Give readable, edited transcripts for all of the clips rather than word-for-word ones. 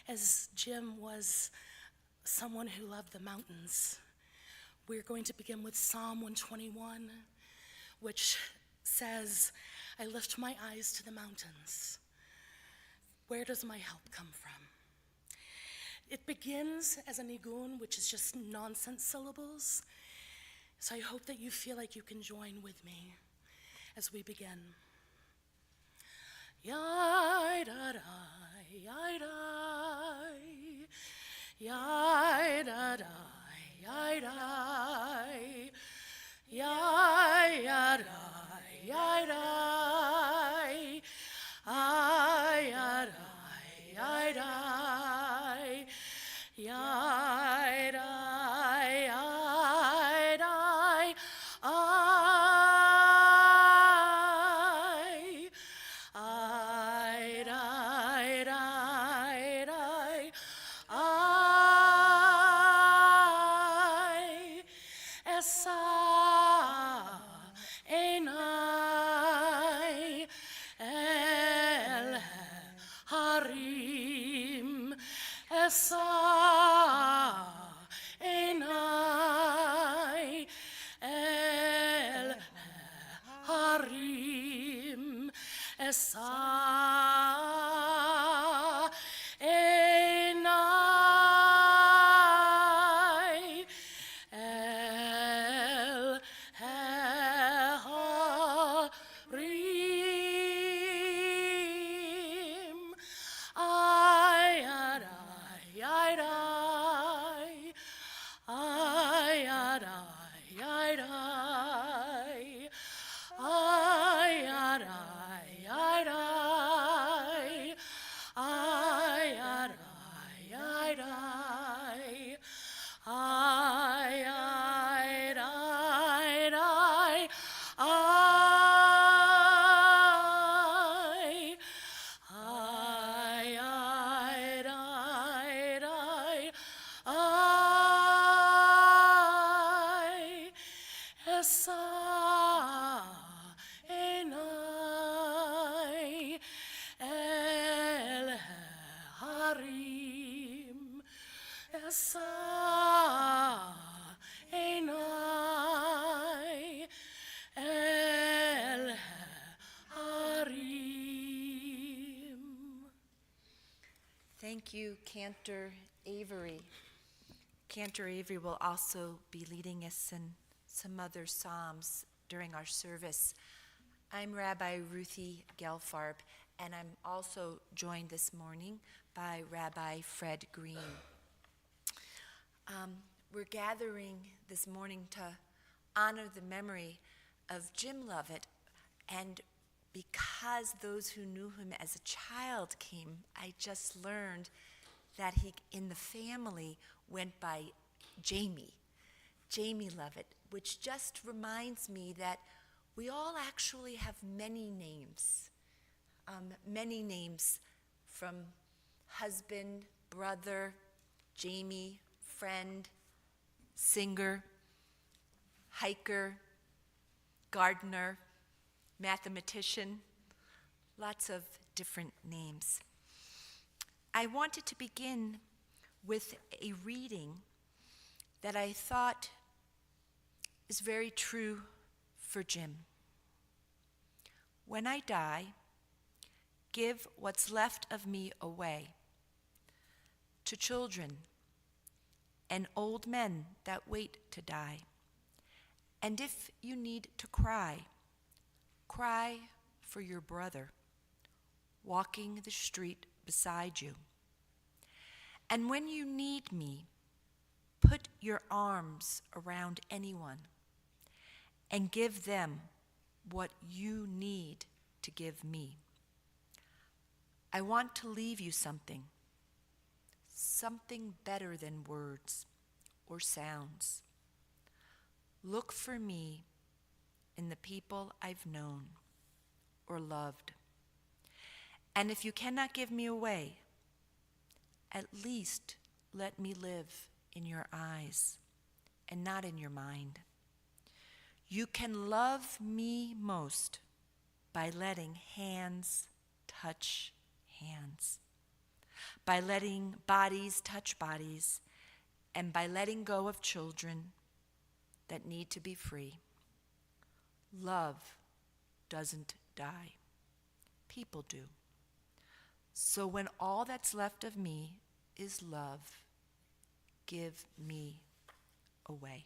as Jim was someone who loved the mountains, we're going to begin with Psalm 121, which says, I lift my eyes to the mountains. Where does my help come from? It begins as a nigun, which is just nonsense syllables. So I hope that you feel like you can join with me as we begin. Yai-da-da, yai-da, yai-da-da, yai-da, yai-da, yai-da, ay-da, yai-da, yai-da, Thank you, Cantor Avery. Cantor Avery will also be leading us in some other psalms during our service. I'm Rabbi Ruthie Gelfarb, and I'm also joined this morning by Rabbi Fred Green. We're gathering this morning to honor the memory of Jim Lovett, and because those who knew him as a child came, I just learned that he, in the family, went by Jamie Lovett, which just reminds me that we all actually have many names from husband, brother, Jamie, friend, singer, hiker, gardener, mathematician, lots of different names. I wanted to begin with a reading that I thought is very true for Jim. When I die, give what's left of me away to children and old men that wait to die. And if you need to cry, cry for your brother walking the street beside you. And when you need me, put your arms around anyone and give them what you need to give me. I want to leave you something better than words or sounds. Look for me in the people I've known or loved. And if you cannot give me away, at least let me live in your eyes and not in your mind. You can love me most by letting hands touch hands. by letting bodies touch bodies, and by letting go of children that need to be free. Love doesn't die. People do. So when all that's left of me is love, give me away.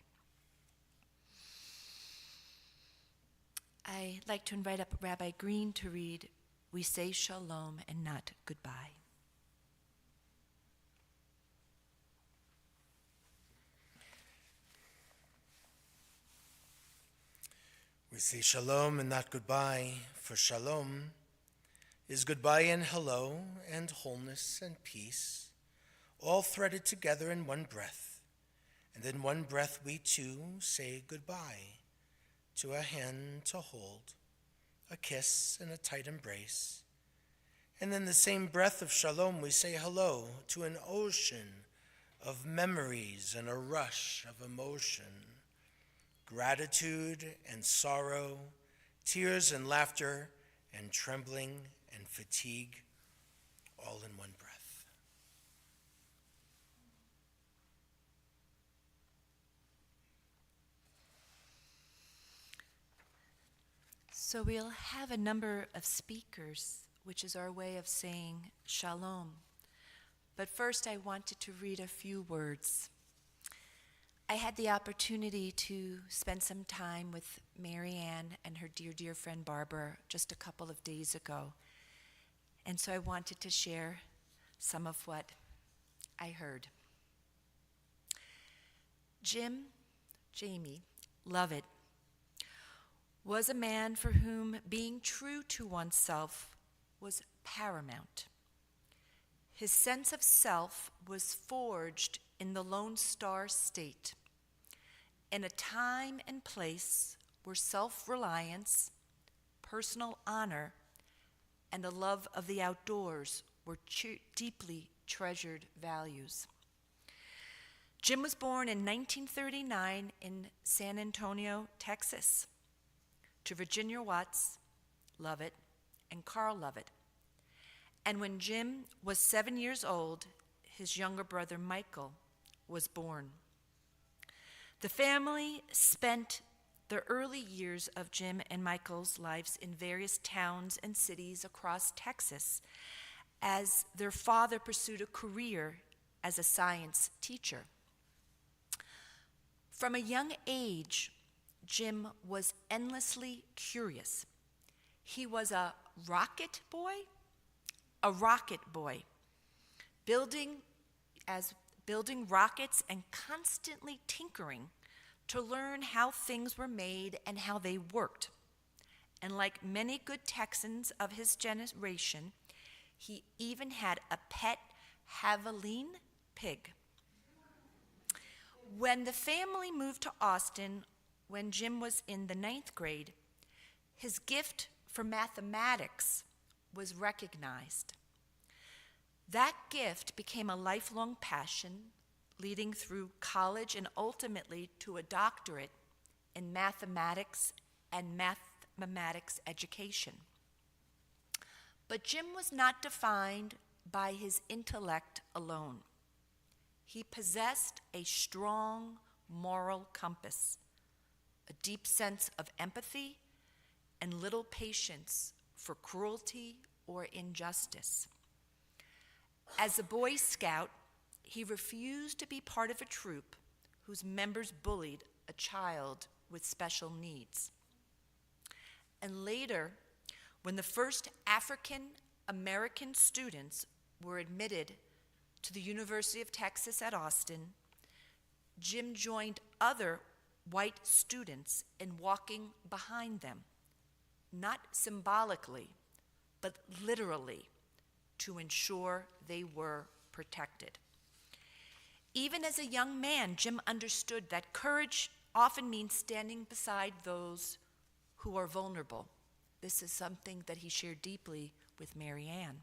I'd like to invite up Rabbi Green to read, "We say shalom and not goodbye." We say shalom and not goodbye, for shalom is goodbye and hello and wholeness and peace, all threaded together in one breath. And in one breath we too say goodbye to a hand to hold, a kiss and a tight embrace. And in the same breath of shalom we say hello to an ocean of memories and a rush of emotion. Gratitude and sorrow, tears and laughter, and trembling and fatigue, all in one breath. So we'll have a number of speakers, which is our way of saying shalom. But first I wanted to read a few words. I had the opportunity to spend some time with Mary Ann and her dear, dear friend Barbara just a couple of days ago. And so I wanted to share some of what I heard. Jamie Lovett was a man for whom being true to oneself was paramount. His sense of self was forged in the Lone Star State, in a time and place where self-reliance, personal honor, and a love of the outdoors were deeply treasured values. Jim was born in 1939 in San Antonio, Texas, to Virginia Watts Lovett and Carl Lovett. And when Jim was 7 years old, his younger brother Michael was born. The family spent the early years of Jim and Michael's lives in various towns and cities across Texas as their father pursued a career as a science teacher. From a young age, Jim was endlessly curious. He was a rocket boy, building rockets and constantly tinkering to learn how things were made and how they worked. And like many good Texans of his generation, he even had a pet javelin pig. When the family moved to Austin, when Jim was in the 9th grade, his gift for mathematics was recognized. That gift became a lifelong passion, leading through college and ultimately to a doctorate in mathematics and mathematics education. But Jim was not defined by his intellect alone. He possessed a strong moral compass, a deep sense of empathy, and little patience for cruelty or injustice. As a Boy Scout, he refused to be part of a troop whose members bullied a child with special needs. And later, when the first African American students were admitted to the University of Texas at Austin, Jim joined other white students in walking behind them, not symbolically, but literally, to ensure they were protected. Even as a young man, Jim understood that courage often means standing beside those who are vulnerable. This is something that he shared deeply with Mary Ann.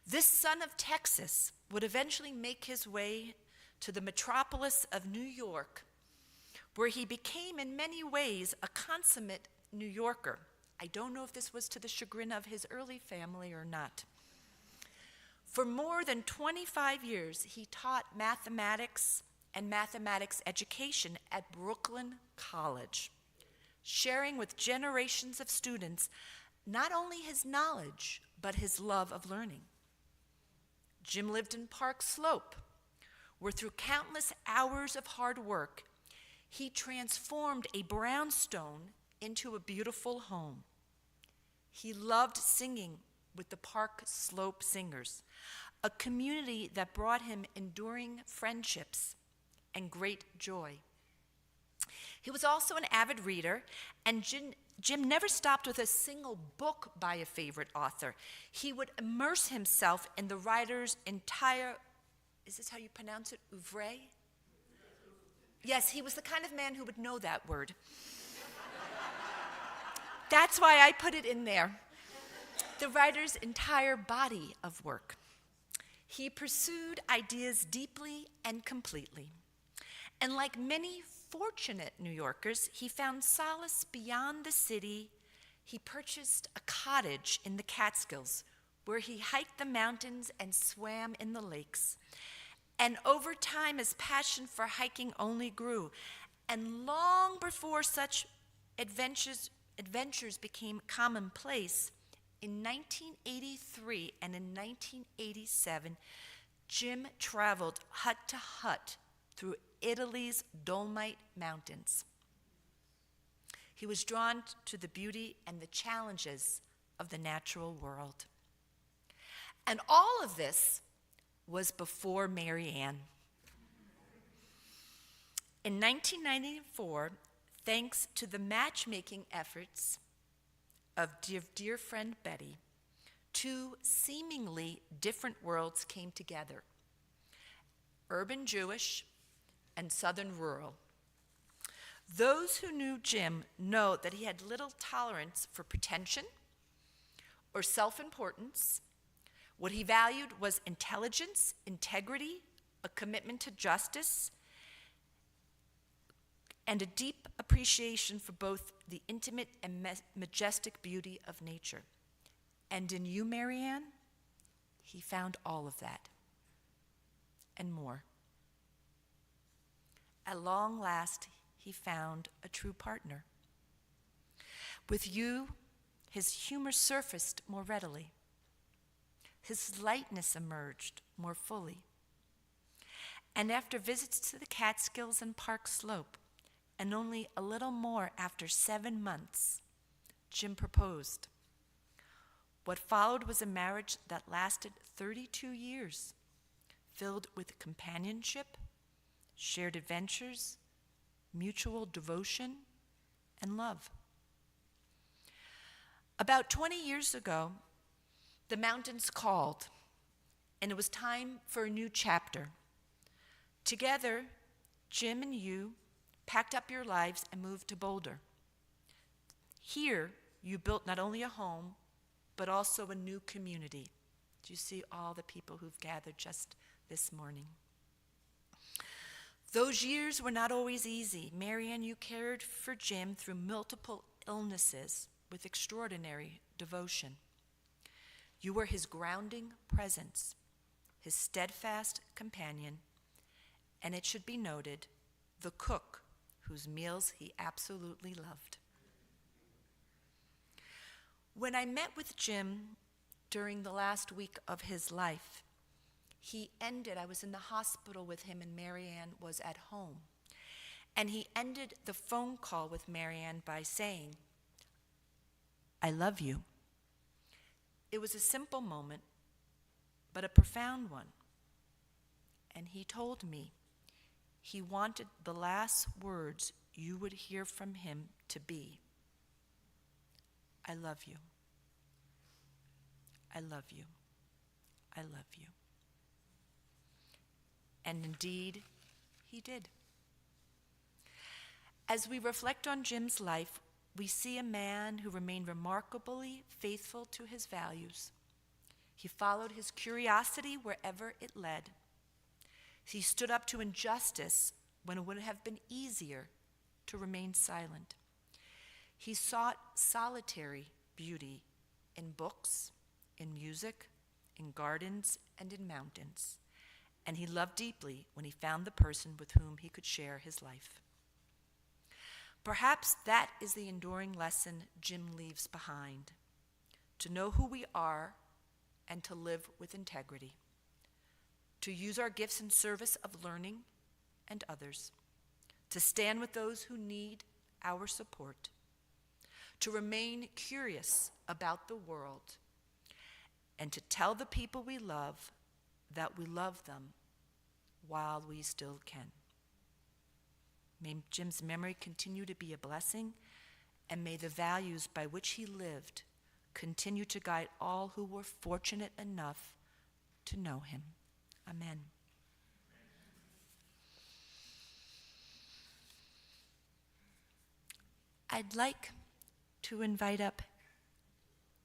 This son of Texas would eventually make his way to the metropolis of New York, where he became in many ways a consummate New Yorker. I don't know if this was to the chagrin of his early family or not. For more than 25 years, he taught mathematics and mathematics education at Brooklyn College, sharing with generations of students not only his knowledge, but his love of learning. Jim lived in Park Slope, where through countless hours of hard work, he transformed a brownstone into a beautiful home. He loved singing with the Park Slope Singers, a community that brought him enduring friendships and great joy. He was also an avid reader, and Jim never stopped with a single book by a favorite author. He would immerse himself in the writer's entire, is this how you pronounce it, oeuvre? Yes, he was the kind of man who would know that word. That's why I put it in there. The writer's entire body of work. He pursued ideas deeply and completely. And like many fortunate New Yorkers, he found solace beyond the city. He purchased a cottage in the Catskills, where he hiked the mountains and swam in the lakes. And over time, his passion for hiking only grew. And long before such adventures became commonplace, in 1983 and in 1987, Jim traveled hut to hut through Italy's Dolomite Mountains. He was drawn to the beauty and the challenges of the natural world. And all of this was before Mary Ann. In 1994, thanks to the matchmaking efforts of dear friend Betty, two seemingly different worlds came together: urban Jewish and southern rural. Those who knew Jim know that he had little tolerance for pretension or self-importance. What he valued was intelligence, integrity, a commitment to justice, and a deep appreciation for both the intimate and majestic beauty of nature. And in you, Mary Ann, he found all of that and more. At long last, he found a true partner. With you, his humor surfaced more readily. His lightness emerged more fully. And after visits to the Catskills and Park Slope, and only a little more after 7 months, Jim proposed. What followed was a marriage that lasted 32 years, filled with companionship, shared adventures, mutual devotion, and love. About 20 years ago, the mountains called, and it was time for a new chapter. Together, Jim and you packed up your lives and moved to Boulder. Here, you built not only a home, but also a new community. Do you see all the people who've gathered just this morning? Those years were not always easy. Mary Ann, you cared for Jim through multiple illnesses with extraordinary devotion. You were his grounding presence, his steadfast companion, and it should be noted, the cook whose meals he absolutely loved. When I met with Jim during the last week of his life, I was in the hospital with him and Mary Ann was at home. And he ended the phone call with Mary Ann by saying, "I love you." It was a simple moment, but a profound one. And he told me he wanted the last words you would hear from him to be, "I love you. I love you. I love you." And indeed, he did. As we reflect on Jim's life, we see a man who remained remarkably faithful to his values. He followed his curiosity wherever it led. He stood up to injustice when it would have been easier to remain silent. He sought solitary beauty in books, in music, in gardens and in mountains, and he loved deeply when he found the person with whom he could share his life. Perhaps that is the enduring lesson Jim leaves behind: to know who we are and to live with integrity, to use our gifts in service of learning and others, to stand with those who need our support, to remain curious about the world, and to tell the people we love that we love them while we still can. May Jim's memory continue to be a blessing, and may the values by which he lived continue to guide all who were fortunate enough to know him. Amen. I'd like to invite up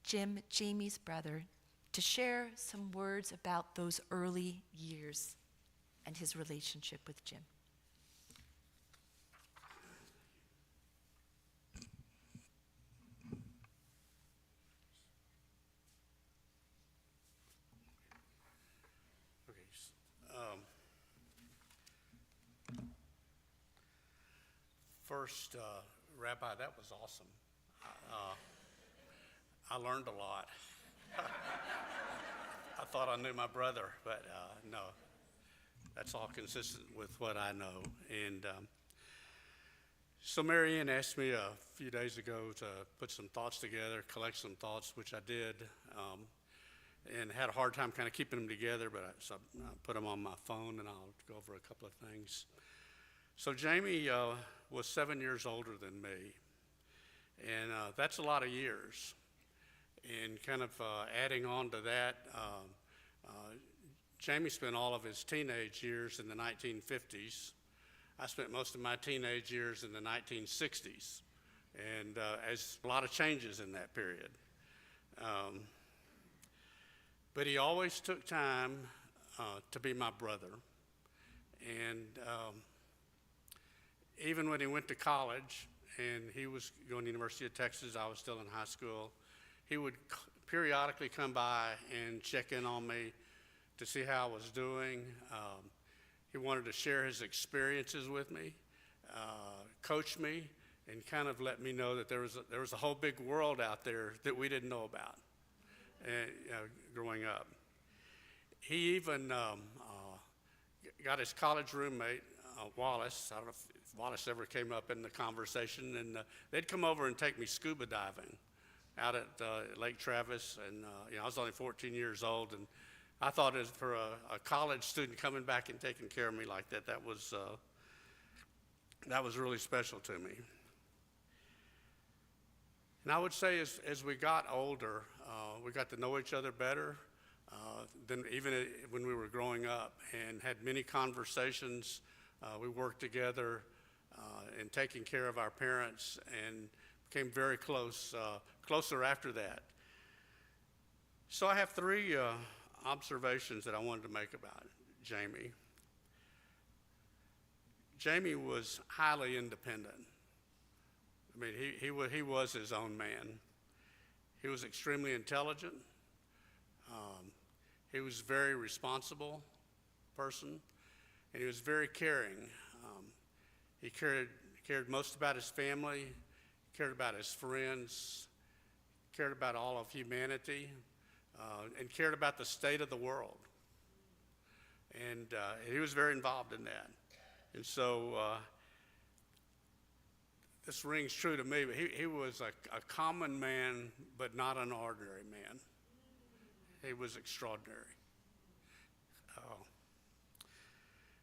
Jim, Jamie's brother, to share some words about those early years and his relationship with Jim. First, Rabbi, that was awesome. I learned a lot. I thought I knew my brother, but no, that's all consistent with what I know. And so Mary Ann asked me a few days ago to put some thoughts together, collect some thoughts, which I did, and had a hard time kind of keeping them together, but so I put them on my phone, and I'll go over a couple of things. So Jamie was 7 years older than me, and that's a lot of years. And kind of adding on to that, Jamie spent all of his teenage years in the 1950s. I spent most of my teenage years in the 1960s, and as a lot of changes in that period. But he always took time to be my brother. And even when he went to college, and he was going to the University of Texas, I was still in high school, he would periodically come by and check in on me to see how I was doing. He wanted to share his experiences with me, coach me, and kind of let me know that there was a whole big world out there that we didn't know about growing up. He even got his college roommate, Wallace. I don't know if Wallace ever came up in the conversation, and they'd come over and take me scuba diving out at Lake Travis, and I was only 14 years old, and I thought as for a college student coming back and taking care of me like that, that was really special to me. And I would say as we got older, we got to know each other better than even when we were growing up, and had many conversations. We worked together in taking care of our parents, and became very close, closer after that. So I have three observations that I wanted to make about Jamie. Jamie was highly independent. I mean, he was his own man. He was extremely intelligent. He was a very responsible person, and he was very caring. He cared most about his family, cared about his friends, cared about all of humanity, and cared about the state of the world. And he was very involved in that. And so this rings true to me, but he was a common man, but not an ordinary man. He was extraordinary.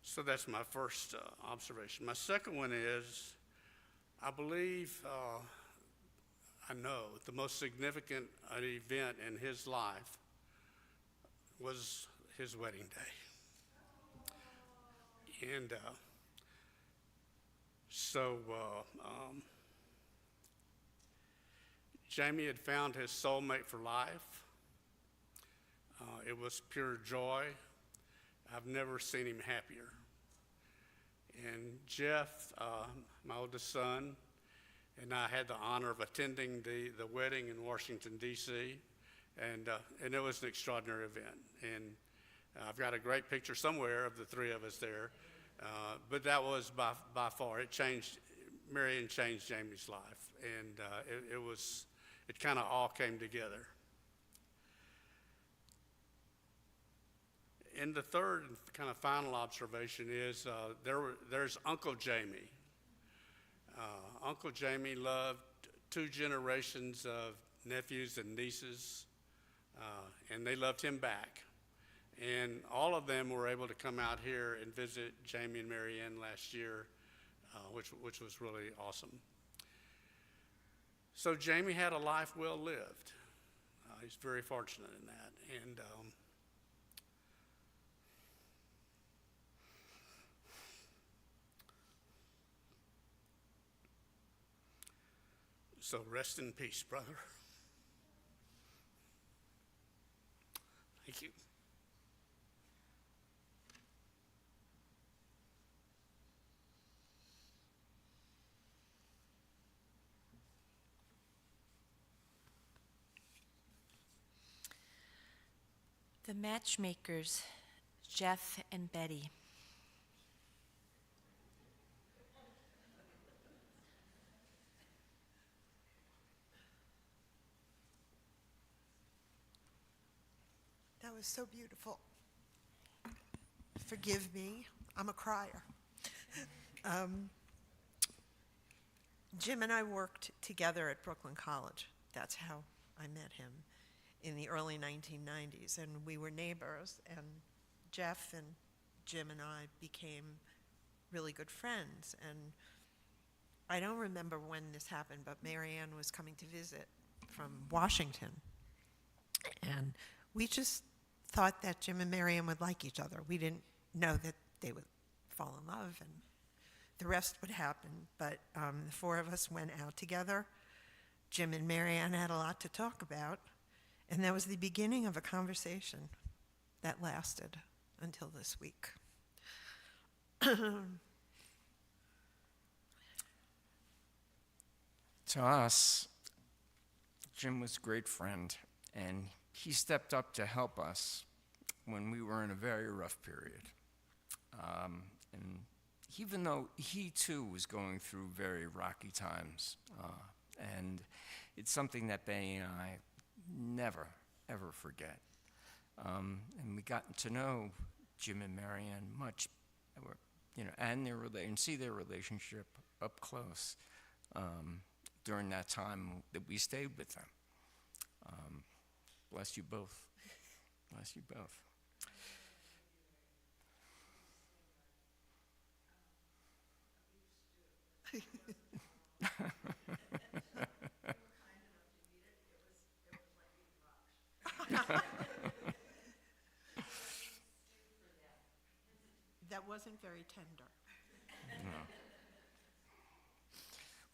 So that's my first observation. My second one is, I believe, I know the most significant event in his life was his wedding day. And Jamie had found his soulmate for life. It was pure joy. I've never seen him happier. And Jeff, my oldest son, and I had the honor of attending the wedding in Washington, D.C., And it was an extraordinary event. And I've got a great picture somewhere of the three of us there. But that was by far, Mary Ann changed Jamie's life. And it kind of all came together. And the third and kind of final observation is there's Uncle Jamie. Uncle Jamie loved 2 generations of nephews and nieces, and they loved him back. And all of them were able to come out here and visit Jamie and Mary Ann last year, which was really awesome. So Jamie had a life well lived. He's very fortunate in that. And so rest in peace, brother. Thank you. The matchmakers, Jeff and Betty. That was so beautiful. Forgive me, I'm a crier. Jim and I worked together at Brooklyn College. That's how I met him in the early 1990s, and we were neighbors, and Jeff and Jim and I became really good friends. And I don't remember when this happened, but Mary Ann was coming to visit from Washington, and we just thought that Jim and Mary Ann would like each other. We didn't know that they would fall in love and the rest would happen. But the 4 of us went out together. Jim and Mary Ann had a lot to talk about, and that was the beginning of a conversation that lasted until this week. To us, Jim was a great friend, and he stepped up to help us when we were in a very rough period. And even though he too was going through very rocky times, and it's something that Betty and I never, ever forget. And we got to know Jim and Mary Ann much, and see their relationship up close during that time that we stayed with them. Bless you both. Bless you both. That wasn't very tender. No.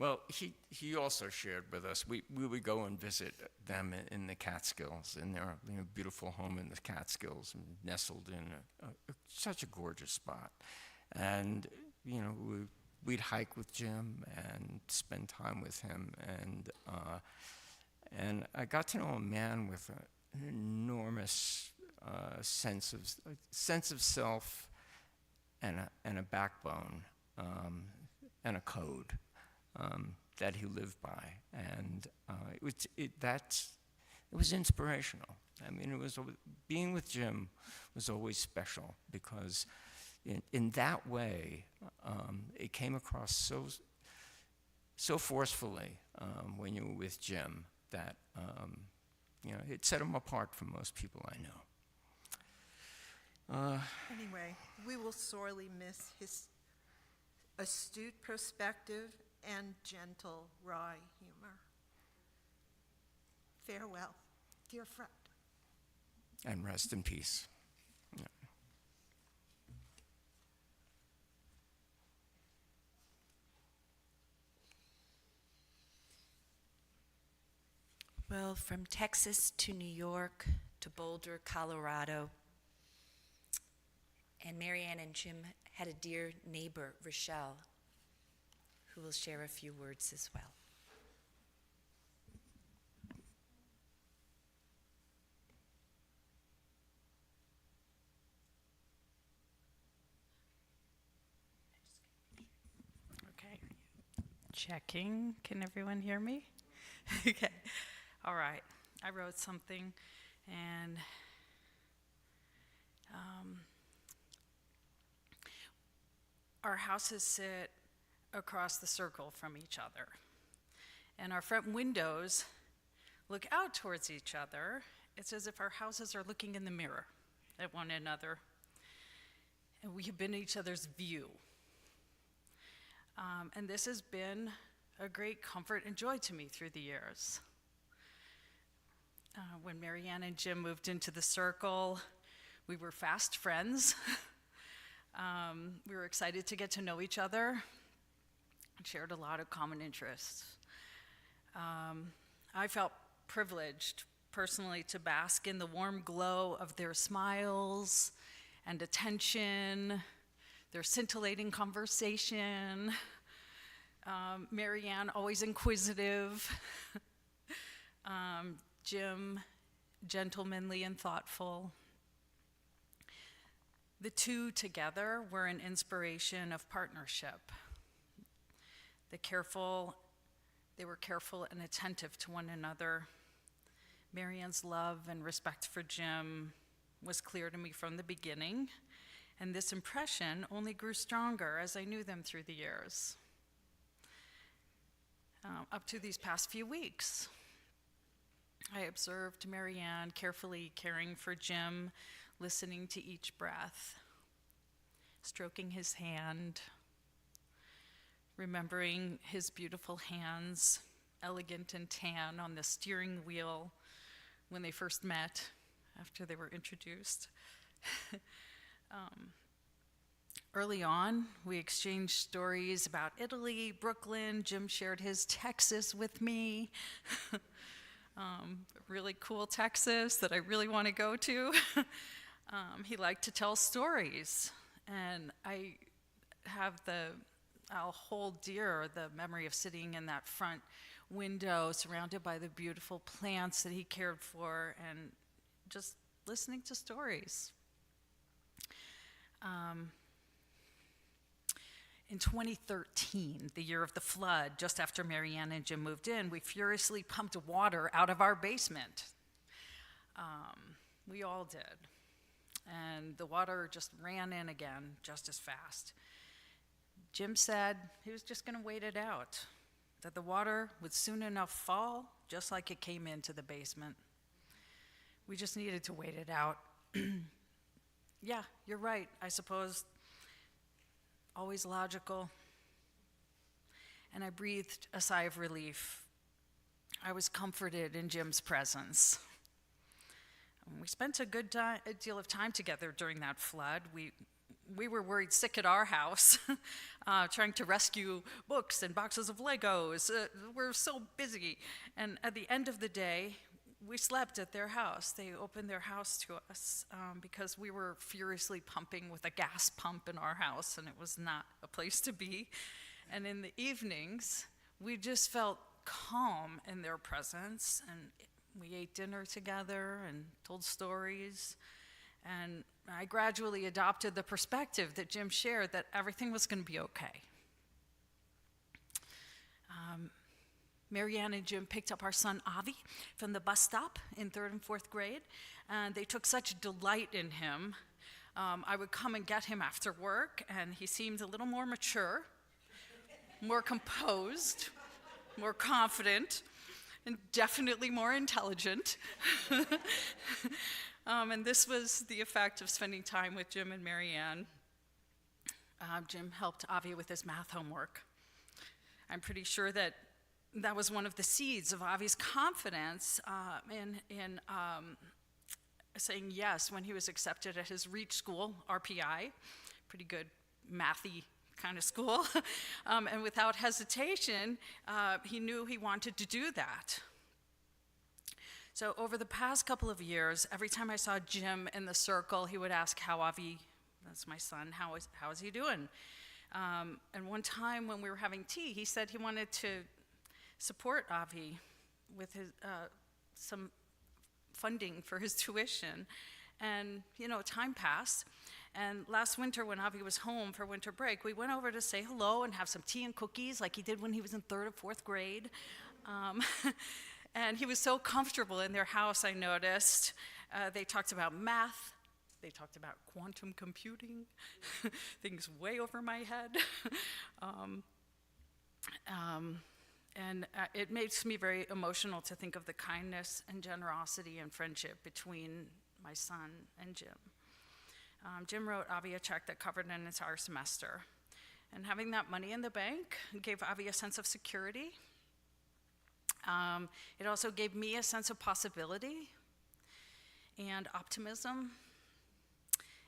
Well, he also shared with us, we would go and visit them in the Catskills, in their beautiful home in the Catskills, nestled in such a gorgeous spot. And, we'd hike with Jim and spend time with him. And I got to know a man with an enormous sense of self and a backbone and a code that he lived by, and it was inspirational. I mean, being with Jim was always special because in that way it came across so forcefully when you were with Jim that it set him apart from most people I know. Anyway, we will sorely miss his astute perspective and gentle, wry humor. Farewell, dear friend. And rest in peace. Yeah. Well, from Texas to New York to Boulder, Colorado, and Mary Ann and Jim had a dear neighbor, Rochelle, who will share a few words as well. Checking. Can everyone hear me? Okay. All right. I wrote something, and our houses sit across the circle from each other, and our front windows look out towards each other. It's as if our houses are looking in the mirror at one another, and we have been each other's view. And this has been a great comfort and joy to me through the years. When Marianne and Jim moved into the circle, we were fast friends. We were excited to get to know each other and shared a lot of common interests. I felt privileged personally to bask in the warm glow of their smiles and attention, their scintillating conversation. Marianne, always inquisitive. Jim, gentlemanly and thoughtful. The two together were an inspiration of partnership. They were careful and attentive to one another. Marianne's love and respect for Jim was clear to me from the beginning, and this impression only grew stronger as I knew them through the years. Up to these past few weeks, I observed Marianne carefully caring for Jim, listening to each breath, stroking his hand, remembering his beautiful hands, elegant and tan, on the steering wheel when they first met after they were introduced. Early on, we exchanged stories about Italy, Brooklyn. Jim shared his Texas with me. Really cool Texas that I really want to go to. He liked to tell stories, and I'll hold dear the memory of sitting in that front window surrounded by the beautiful plants that he cared for and just listening to stories. In 2013, the year of the flood, just after Marianne and Jim moved in, we furiously pumped water out of our basement. We all did. And the water just ran in again just as fast. Jim said he was just going to wait it out, that the water would soon enough fall, just like it came into the basement. We just needed to wait it out. Yeah, you're right, I suppose. Always logical. And I breathed a sigh of relief. I was comforted in Jim's presence. We spent a deal of time together during that flood. We were worried sick at our house, trying to rescue books and boxes of Legos. We're so busy. And at the end of the day, we slept at their house. They opened their house to us because we were furiously pumping with a gas pump in our house, and it was not a place to be. And in the evenings, we just felt calm in their presence, and we ate dinner together and told stories. And I gradually adopted the perspective that Jim shared, that everything was going to be okay. Marianne and Jim picked up our son Avi from the bus stop in 3rd and 4th grade, and they took such delight in him. I would come and get him after work, and he seemed a little more mature, more composed, more confident, and definitely more intelligent. And this was the effect of spending time with Jim and Marianne. Jim helped Avi with his math homework. I'm pretty sure that was one of the seeds of Avi's confidence in saying yes when he was accepted at his REACH school, RPI, pretty good mathy kind of school. And without hesitation, he knew he wanted to do that. So over the past couple of years, every time I saw Jim in the circle, he would ask how Avi, that's my son, how is he doing? And one time when we were having tea, he said he wanted to support Avi with his some funding for his tuition. And, time passed, And last winter, when Avi was home for winter break, we went over to say hello and have some tea and cookies like he did when he was in 3rd or 4th grade. And he was so comfortable in their house, I noticed. They talked about math. They talked about quantum computing, things way over my head. And it makes me very emotional to think of the kindness and generosity and friendship between my son and Jim. Jim wrote Avi a check that covered an entire semester. And having that money in the bank gave Avi a sense of security. It also gave me a sense of possibility and optimism.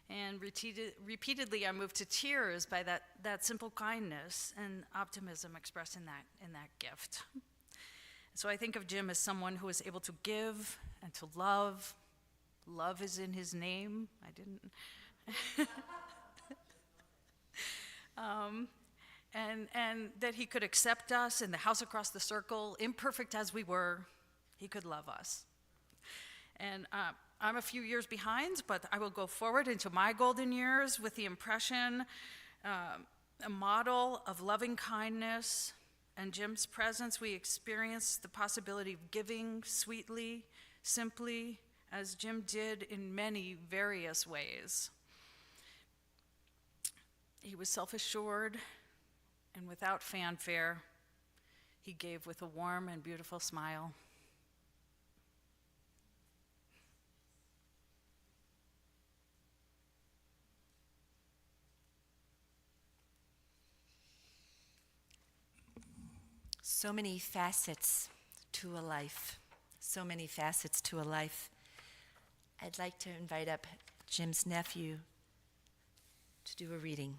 And repeatedly I moved to tears by that simple kindness and optimism expressed in that gift. So I think of Jim as someone who is able to give and to love. Love is in his name. I didn't. And that he could accept us in the house across the circle, imperfect as we were, he could love us. And I'm a few years behind, but I will go forward into my golden years with the impression, a model of loving kindness. And Jim's presence, we experience the possibility of giving sweetly, simply, as Jim did in many various ways. He was self-assured and without fanfare. He gave with a warm and beautiful smile. So many facets to a life. So many facets to a life. I'd like to invite up Jim's nephew to do a reading.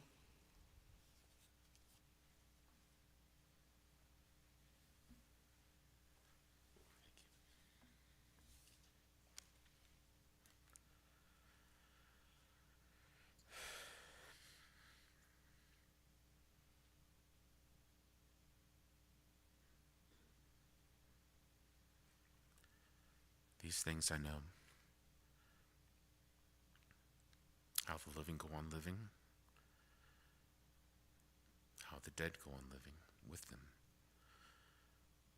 These things I know, how the living go on living, how the dead go on living with them,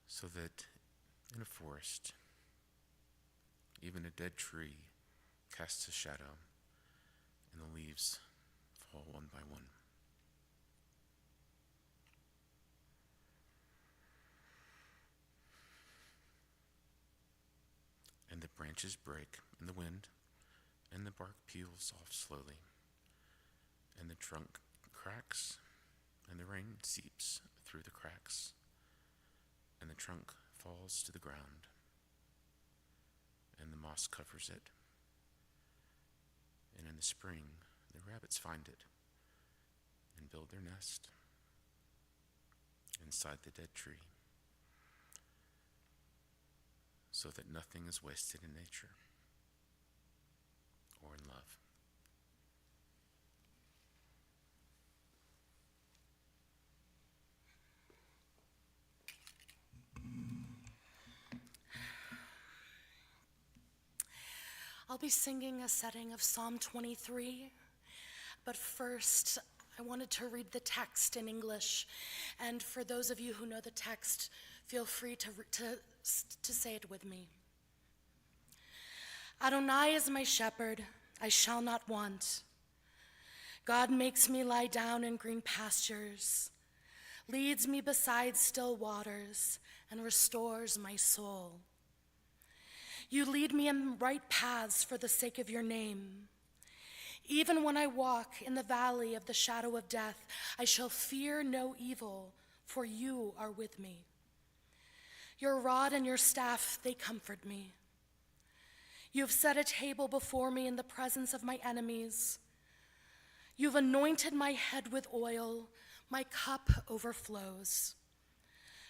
so that in a forest, even a dead tree casts a shadow, and the leaves fall one by one. And the branches break in the wind, and the bark peels off slowly, and the trunk cracks, and the rain seeps through the cracks, and the trunk falls to the ground, and the moss covers it. And in the spring, the rabbits find it and build their nest inside the dead tree, so that nothing is wasted in nature or in love. I'll be singing a setting of Psalm 23, but first I wanted to read the text in English, and for those of you who know the text, feel free to say it with me. Adonai is my shepherd, I shall not want. God makes me lie down in green pastures, leads me beside still waters, and restores my soul. You lead me in right paths for the sake of your name. Even when I walk in the valley of the shadow of death, I shall fear no evil, for you are with me. Your rod and your staff, they comfort me. You have set a table before me in the presence of my enemies. You've anointed my head with oil, my cup overflows.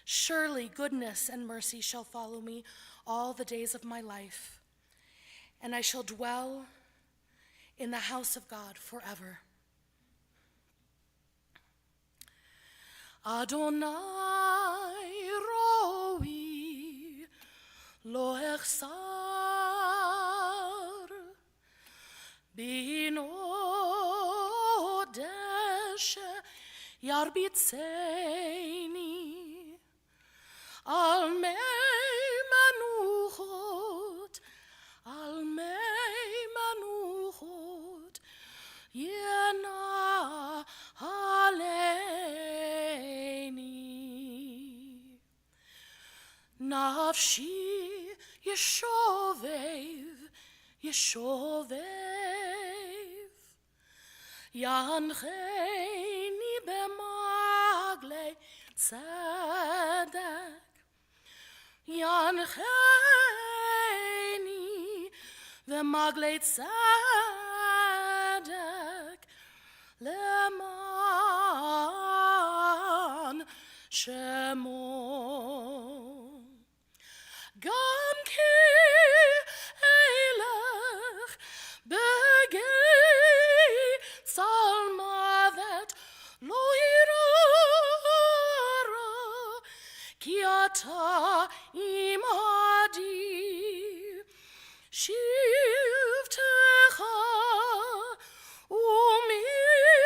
Surely goodness and mercy shall follow me all the days of my life, and I shall dwell in the house of God forever. Adonai roi lo echsar bino yarbitzeni al mei manuchot yena haleni nafshi yeshovev yancheni b'maglei tzedek yancheni b'maglei tzedek leman shemo gam ki eilech begei salmavet lo irara ki ata imadi shivtecha umishon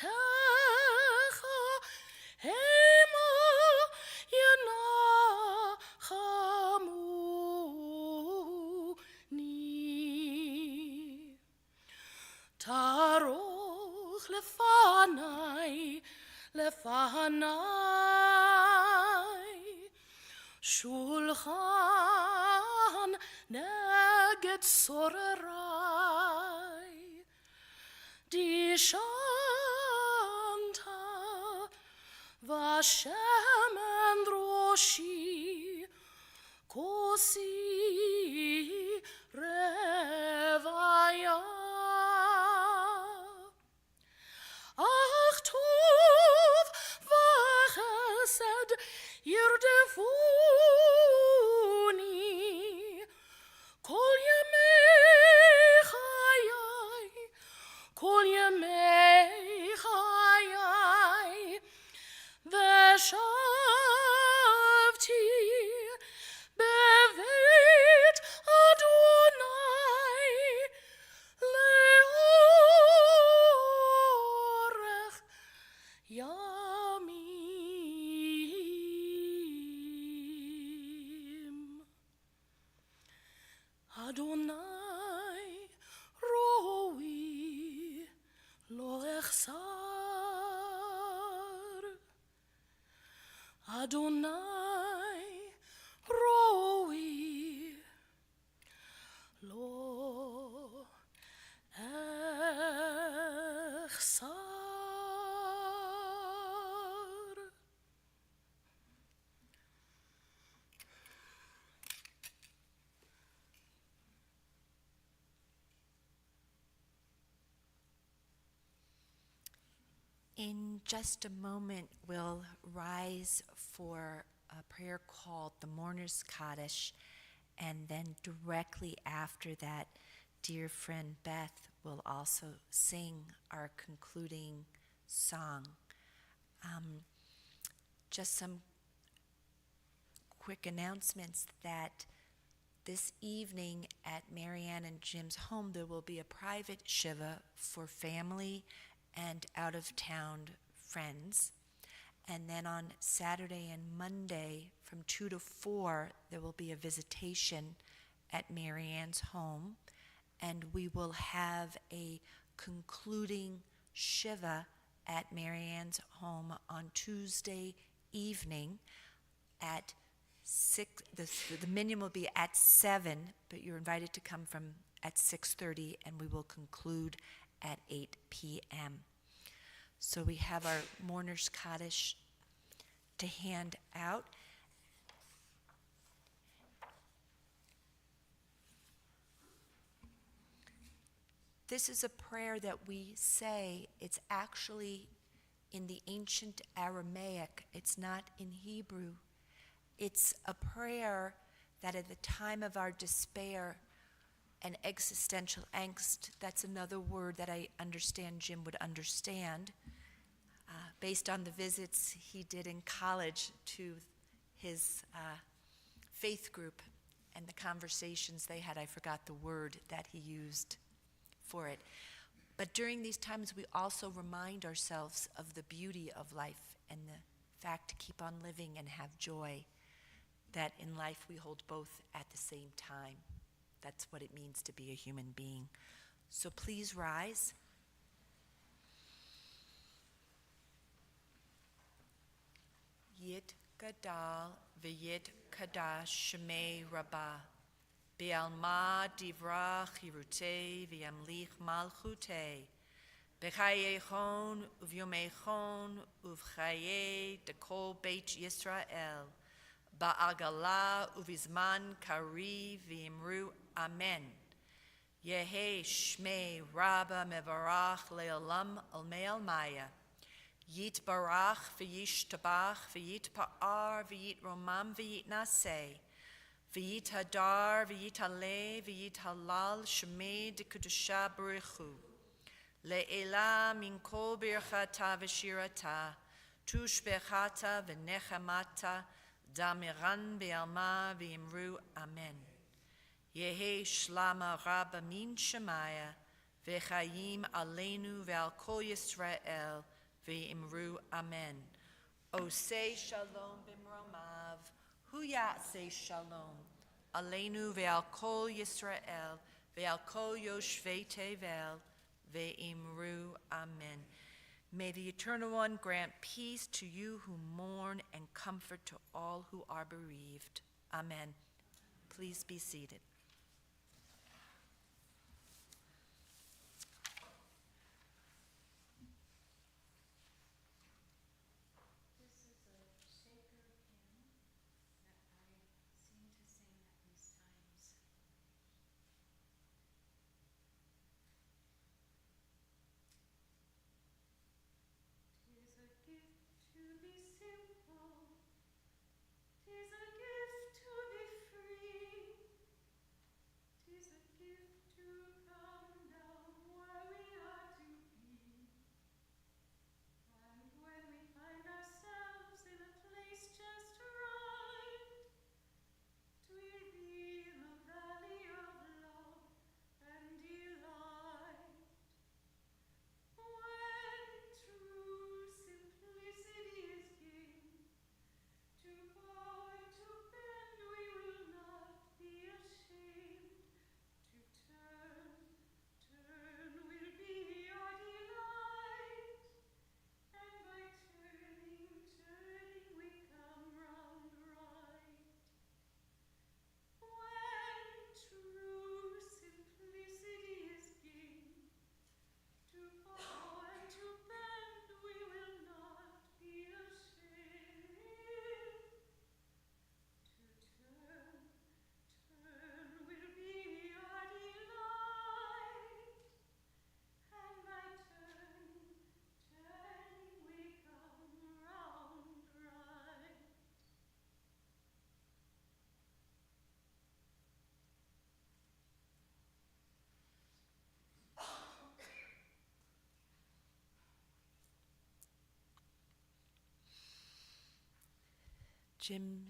techa hema yenachamuni taroch lefanai shulchan neged sorerai di shanta vashem and roshi kosi revaya ach tov v'chesed yirdefuni kol yemei chayai v'shavti beveit Adonai leorech yamim. Adonai roi lo echsar. Adonai roi lo echsar. In just a moment, we'll rise for a prayer called the Mourner's Kaddish, and then directly after that, dear friend Beth will also sing our concluding song. Just some quick announcements that this evening at Marianne and Jim's home, there will be a private shiva for family and out-of-town friends. And then on Saturday and Monday from 2 to 4, there will be a visitation at Marianne's home. And we will have a concluding Shiva at Marianne's home on Tuesday evening at 6. The minion will be at 7, but you're invited to come from at 6:30, and we will conclude at 8 p.m. So we have our Mourner's Kaddish to hand out. This is a prayer that we say. It's actually in the ancient Aramaic. It's not in Hebrew. It's a prayer that at the time of our despair and existential angst, that's another word that I understand Jim would understand, based on the visits he did in college to his faith group and the conversations they had. I forgot the word that he used for it. But during these times, we also remind ourselves of the beauty of life and the fact to keep on living and have joy, that in life we hold both at the same time. That's what it means to be a human being. So please rise. Yit gadal v'yit kadash shemei rabbah. Be'alma divra chirutei v'yamlich malchutei. B'chayechon uv'yomechon uv'chayei dekol beit Yisrael. Ba'agala uv'izman kari v'imru amen. Yehe shmei rabba mevarach le'olam almei almaya. Yit barach v'yish tabach v'yit pa'ar v'yit romam v'yit naseh. V'yit hadar v'yit haleh v'yit halal shmei dekudusha b'richu. Le'ela min kol birchata v'shirata. Tushbechata v'nechamata. Damiran be'alma v'imru amen. Yehe shlama rabba min shemaya. V'chayim aleinu ve'al kol Yisrael. V'imru amen. Osei shalom b'mromav. Huyasei shalom. Aleinu ve'al kol Yisrael. Ve'al kol yoshvei tevel. Ve'imru amen. May the Eternal One grant peace to you who mourn and comfort to all who are bereaved. Amen. Please be seated.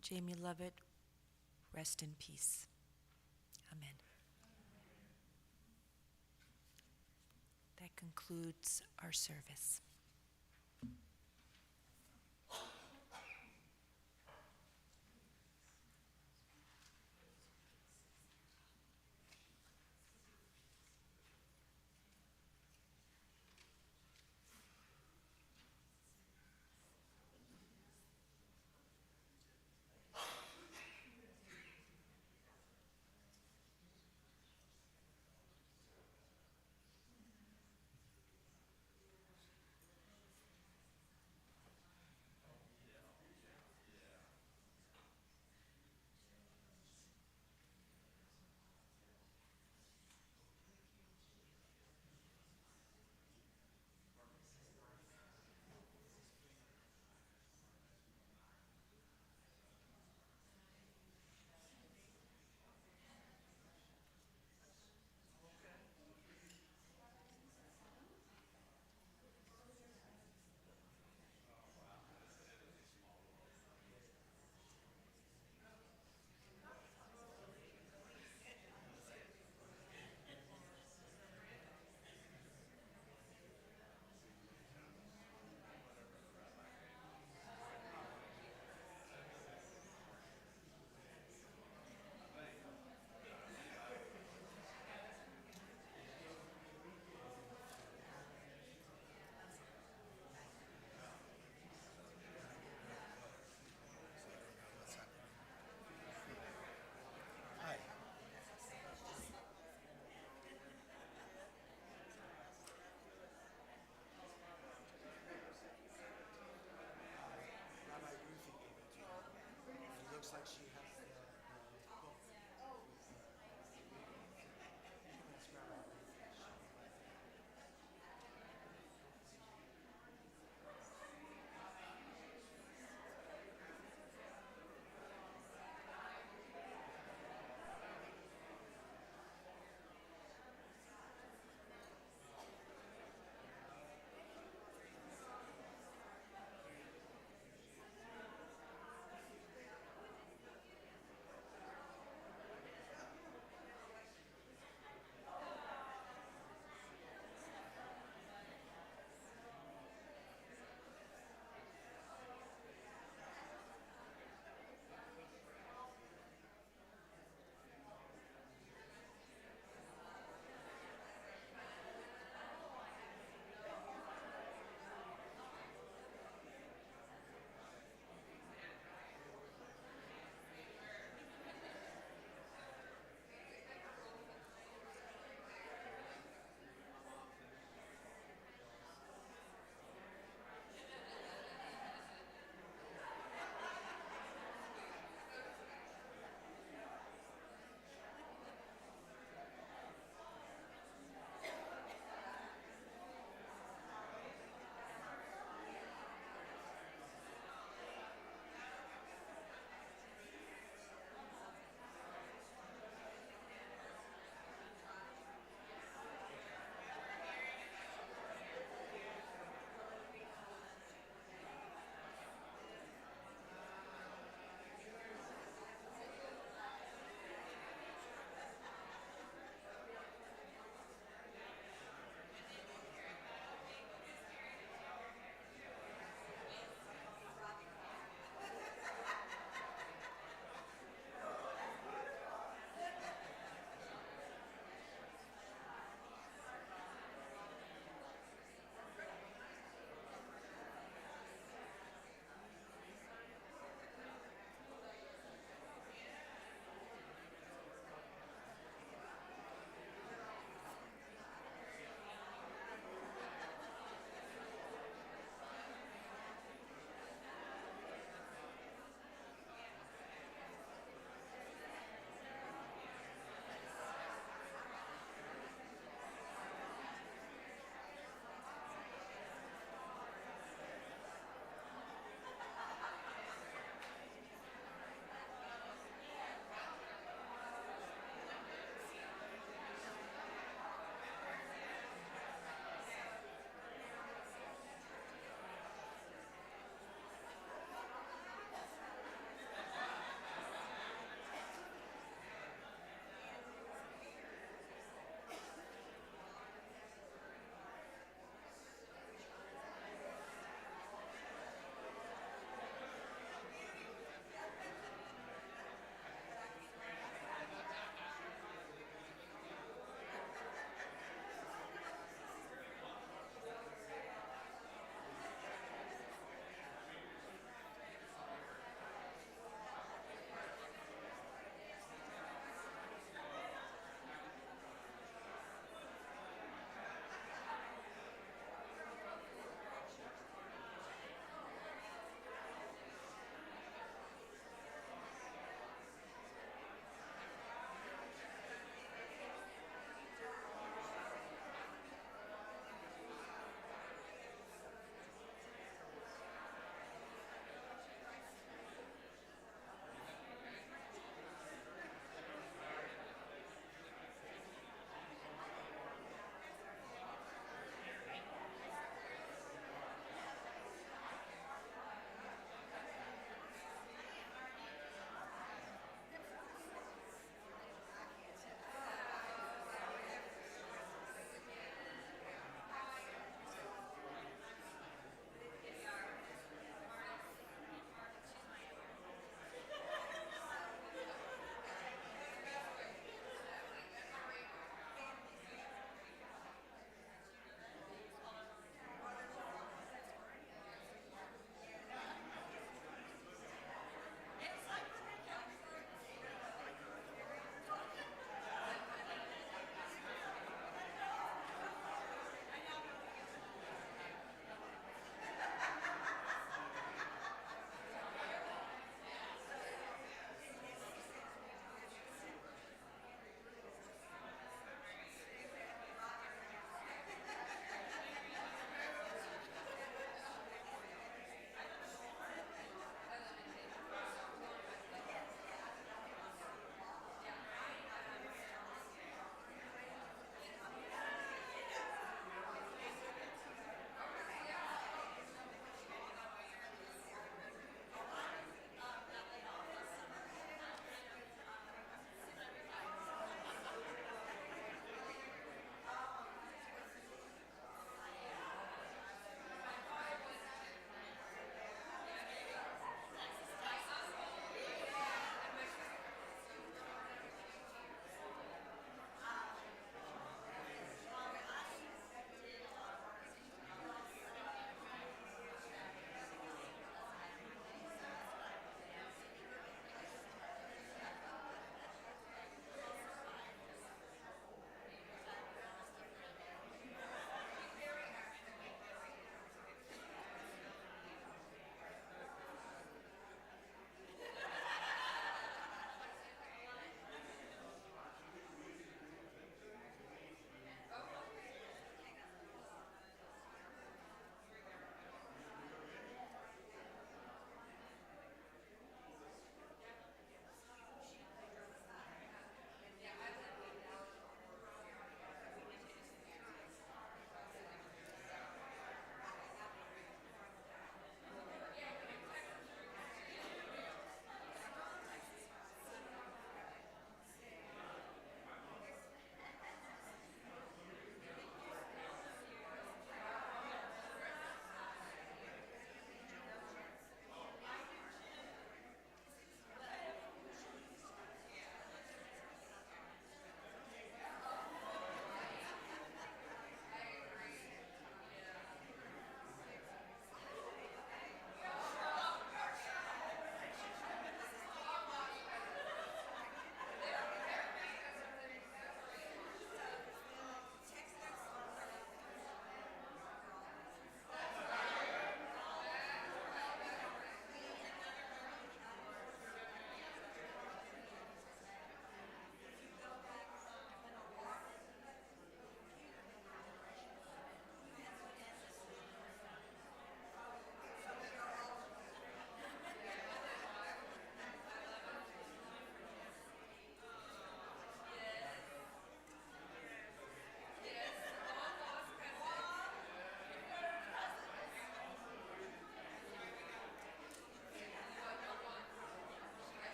Jamie Lovett, rest in peace. Amen. That concludes our service.